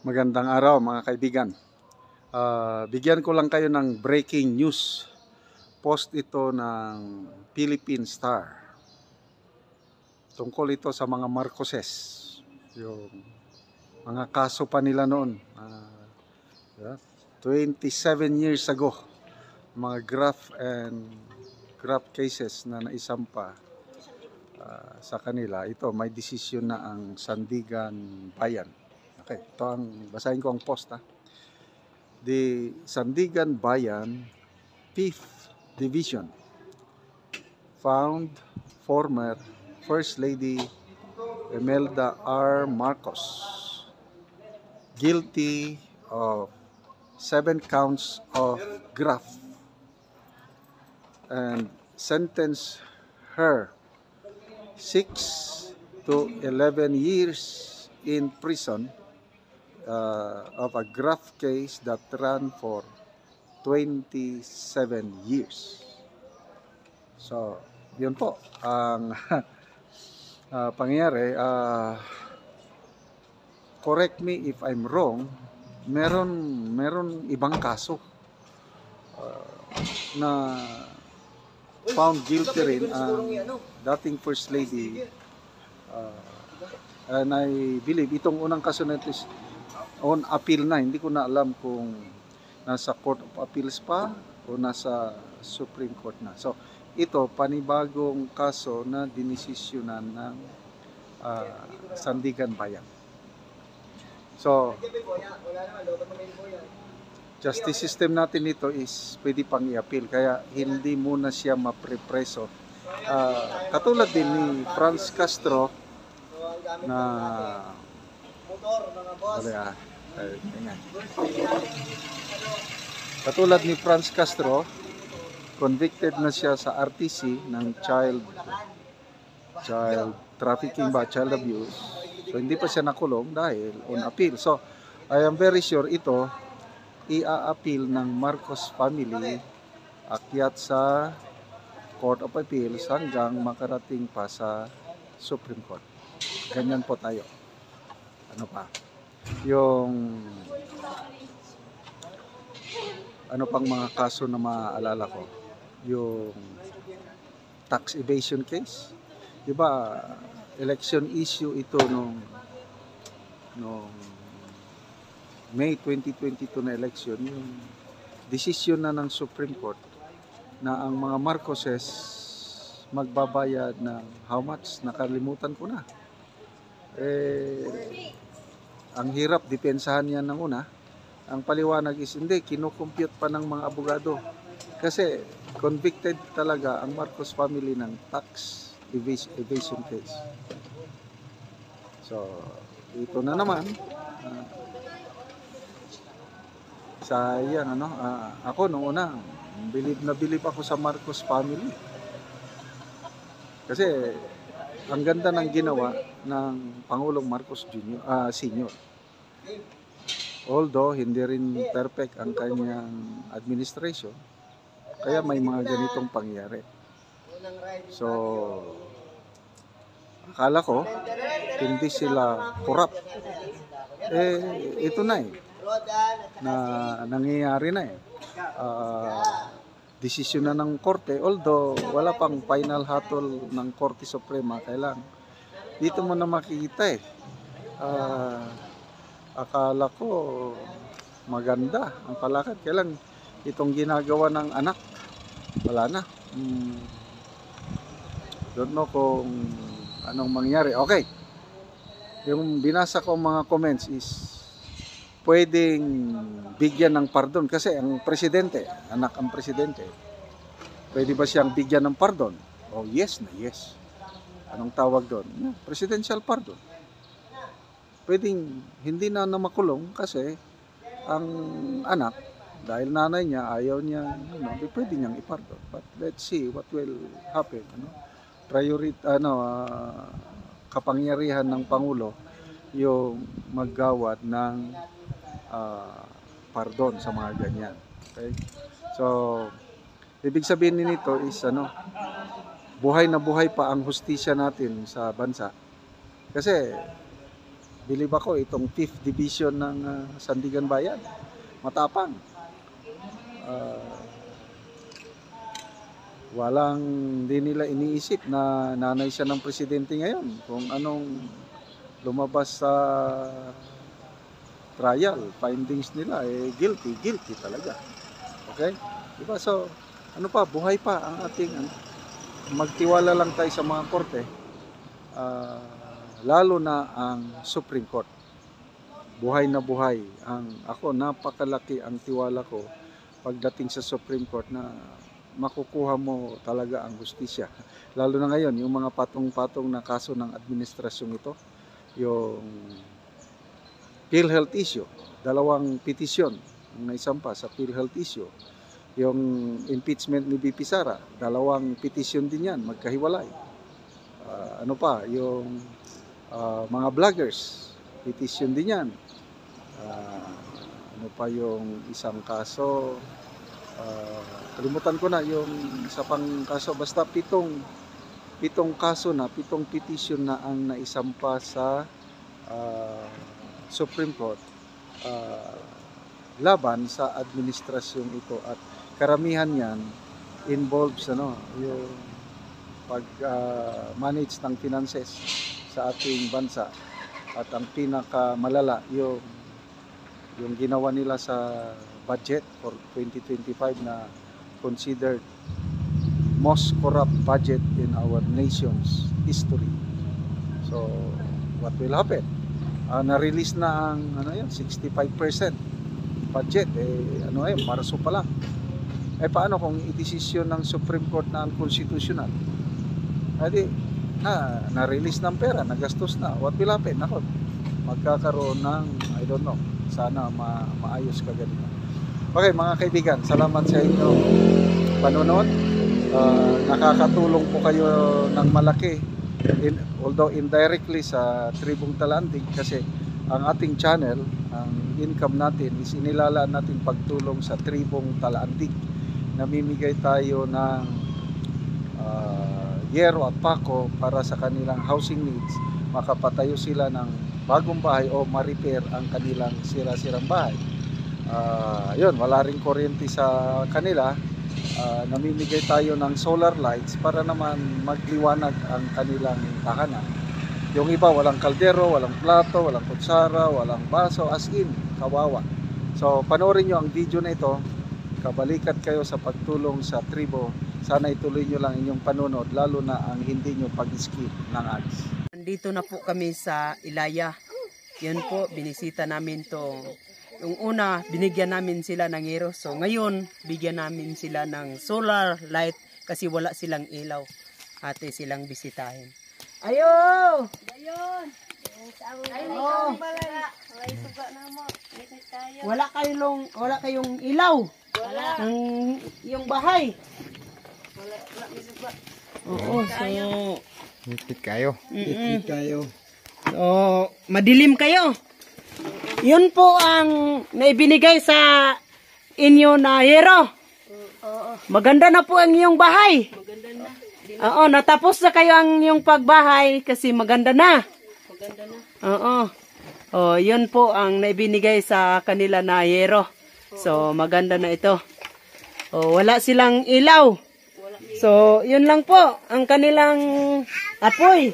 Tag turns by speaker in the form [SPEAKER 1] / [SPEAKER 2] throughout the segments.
[SPEAKER 1] Magandang araw mga kaibigan. Bigyan ko lang kayo ng breaking news. Post ito ng Philippine Star. Tungkol ito sa mga Marcoses. Yung mga kaso pa nila noon. 27 years ago. Mga graft cases na naisampa sa kanila. Ito, may desisyon na ang Sandigan Bayan. Okay, ito basahin ko ang post The Sandigan Bayan 5th Division found former First Lady Imelda R. Marcos guilty of 7 counts of graft and sentenced her 6 to 11 years in prison of a graft case that ran for 27 years. So, yun po ang pangyayari. Correct me if I'm wrong, meron ibang kaso na found guilty rin ang dating First Lady, and I believe itong unang kaso na ito is on appeal na. Hindi ko na alam kung nasa Court of Appeals pa o nasa Supreme Court na. So, ito, panibagong kaso na dinesisyonan ng Sandigan Bayan. So, justice system natin ito is pwede pang i-appeal. Kaya, hindi muna siya maprepreso. Katulad din ni Franz Castro na katulad ni Franz Castro, convicted na siya sa RTC ng child trafficking ba, child abuse. So hindi pa siya nakulong dahil on appeal. So I am very sure ito i-a-appeal ng Marcos family, akyat sa Court of Appeals hanggang makarating pa sa Supreme Court. Ganyan po tayo. Ano pa? Yung ano pang mga kaso na maaalala ko, yung tax evasion case, di ba? Election issue ito nung May 2022 na election, yung desisyon na ng Supreme Court na ang mga Marcoses magbabayad ng how much, nakalimutan ko na. Ang hirap, depensahan yan ng una. Ang paliwanag is hindi, kinukompute pa ng mga abogado. Kasi convicted talaga ang Marcos family ng tax evasion case. So, ito na naman. Sayang, ako nung una, bilib ako sa Marcos family. Kasi, ang ganda ng ginawa ng Pangulong Marcos Sr. Although hindi rin perfect ang kanyang administration, kaya may mga ganitong pangyayari. So, akala ko hindi sila corrupt. Ito na na nangyayari na desisyon na ng korte, although wala pang final hatol ng Korte Suprema. Kailan dito mo na makikita akala ko maganda ang palakad, kailan itong ginagawa ng anak wala na. Don't know kung anong mangyari. Okay, yung binasa ko mga comments is pwedeng bigyan ng pardon kasi ang presidente, anak ang presidente, pwede ba siyang bigyan ng pardon? Oh, yes na yes. Anong tawag doon? Presidential pardon. Pwedeng hindi na makulong kasi ang anak, dahil nanay niya ayaw niya, pwede niyang ipardon. But let's see what will happen. Kapangyarihan ng Pangulo yung maggawad ng pardon sa mga ganyan. Okay? So, ibig sabihin nito is buhay na buhay pa ang hustisya natin sa bansa. Kasi bilib ako itong 5th Division ng Sandigan Bayan. Matapang. Di nila iniisip na nanay siya ng presidente ngayon. Kung anong lumabas sa trial, findings nila, guilty talaga. Okay? Diba? So, ano pa, buhay pa ang ating, magtiwala lang tayo sa mga korte, lalo na ang Supreme Court. Buhay na buhay. Ako, napakalaki ang tiwala ko pagdating sa Supreme Court na makukuha mo talaga ang hustisya. Lalo na ngayon, yung mga patong-patong na kaso ng administrasyong ito, yung PhilHealth issue, 2 petisyon ang naisampa sa PhilHealth issue. Yung impeachment ni BP Sara, 2 petisyon din yan, magkahiwalay. Ano pa, yung mga vloggers, petisyon din yan. Ano pa yung isang kaso, kalimutan ko na yung isa pang kaso, basta 7 kaso na, 7 petisyon na ang naisampa sa Supreme Court laban sa administrasyong ito, at karamihan yan involves yung pag-manage ng finances sa ating bansa, at ang pinakamalala yung ginawa nila sa budget for 2025 na considered most corrupt budget in our nation's history. So, what will happen? Na-release na ang 65% budget. Marso pa lang. Paano kung i-desisyon ng Supreme Court na unconstitutional? Na-release ng pera, nagastos na. What will happen? Magkakaroon ng, I don't know, sana maayos kaganito. Okay, mga kaibigan, salamat sa inyong panonood. Nakakatulong po kayo ng malaki, although indirectly, sa Tribong Talandig, kasi ang ating channel, ang income natin is inilalaan natin pagtulong sa Tribong Talandig. Namimigay tayo ng yero at pako para sa kanilang housing needs, makapatayo sila ng bagong bahay o ma-repair ang kanilang sira-sirang bahay. Yun, wala ring kuryente sa kanila. Namimigay tayo ng solar lights para naman magliwanag ang kanilang tahanan. Yung iba walang kaldero, walang plato, walang kutsara, walang baso, as in, kawawa. So panoorin nyo ang video na ito, kabalikat kayo sa pagtulong sa tribo. Sana ituloy nyo lang inyong panunod, lalo na ang hindi nyo pag-skip ng ads.
[SPEAKER 2] Nandito na po kami sa Ilaya. Yan po, binisita namin to. Yung una, binigyan namin sila ng hero. So ngayon, bigyan namin sila ng solar light kasi wala silang ilaw. Ate silang bisitahin. Ayo! Ayun! Wala kayong ilaw. Wala. Yung bahay. Wala suga. Oo, so
[SPEAKER 3] Hipit kayo.
[SPEAKER 2] Hipit kayo. So, madilim kayo. Yun po ang naibinigay sa inyo na hero. Maganda na po ang iyong bahay. Maganda na. Oo, natapos na kayo ang iyong pagbahay kasi maganda na. Maganda na. Oo. Oh, yun po ang naibinigay sa kanila na hero. So, maganda na ito. Oh, wala silang ilaw. So, yun lang po ang kanilang apoy.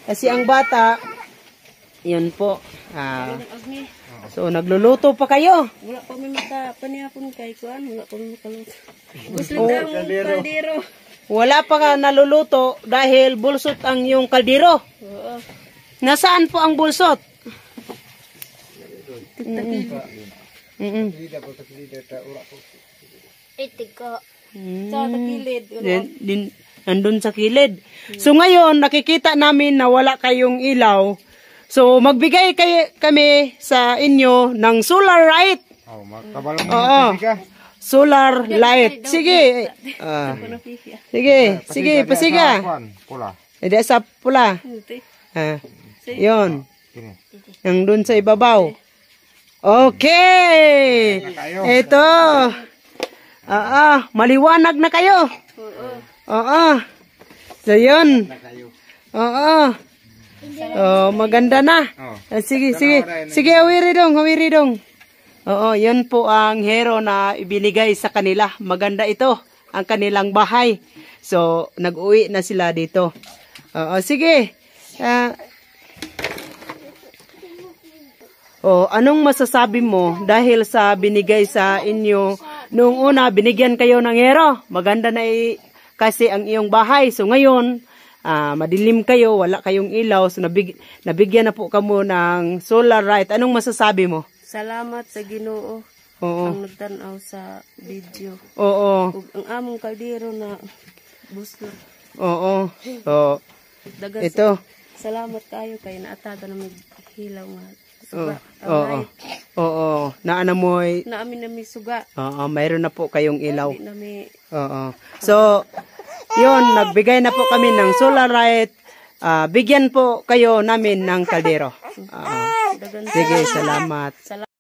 [SPEAKER 2] Kasi ang bata, yun po. So, nagluluto pa kayo.
[SPEAKER 4] Wala pa may panihapon kay kuan, wala pa may makaluto. Gusto lang kaldero.
[SPEAKER 2] Wala pa ka naluluto dahil bulsot ang yung kaldero.
[SPEAKER 4] Oo.
[SPEAKER 2] Nasaan po ang bulsot?
[SPEAKER 4] Itiko. Sa kilid.
[SPEAKER 2] Nandun sa kilid. So ngayon, nakikita namin na wala kayong ilaw. So magbigay kami sa inyo ng solar light. Oo. Solar light. Sige. Sige, pasiga.
[SPEAKER 3] Pula.
[SPEAKER 2] Hindi sa pula. Yun. Yang dun sa ibabaw. Okay. Ito. Maliwanag na kayo. Oo. So yun. Oo. Oh, maganda na. Sige, sige. Sige, awiri dong, awiri dong. Oo, yun po ang hero na ibinigay sa kanila. Maganda ito, ang kanilang bahay. So, nag-uwi na sila dito. Oo, sige. Anong masasabi mo dahil sa binigay sa inyo noong una, binigyan kayo ng hero. Maganda na kasi ang iyong bahay. So, ngayon, madilim kayo, wala kayong ilaw, so nabigyan na po kamo ng solar light. Anong masasabi mo?
[SPEAKER 4] Salamat sa Ginoo.
[SPEAKER 2] Oo.
[SPEAKER 4] Ang nagtanaw sa video.
[SPEAKER 2] Oo.
[SPEAKER 4] Ug ang among kaldero na buslo.
[SPEAKER 2] Oo. So,
[SPEAKER 4] Dagan
[SPEAKER 2] ito.
[SPEAKER 4] Salamat kayo kay naataga na hilaw nga.
[SPEAKER 2] Oo.
[SPEAKER 4] Suga.
[SPEAKER 2] Oo. Oo. Naanamoy.
[SPEAKER 4] Naamin na may suga.
[SPEAKER 2] Oo, mayroon na po kayong ilaw.
[SPEAKER 4] Di na may
[SPEAKER 2] Oo. So, yun, nagbigay na po kami ng solar light. Bigyan po kayo namin ng kaldero.
[SPEAKER 4] dagan.
[SPEAKER 2] Sige, salamat.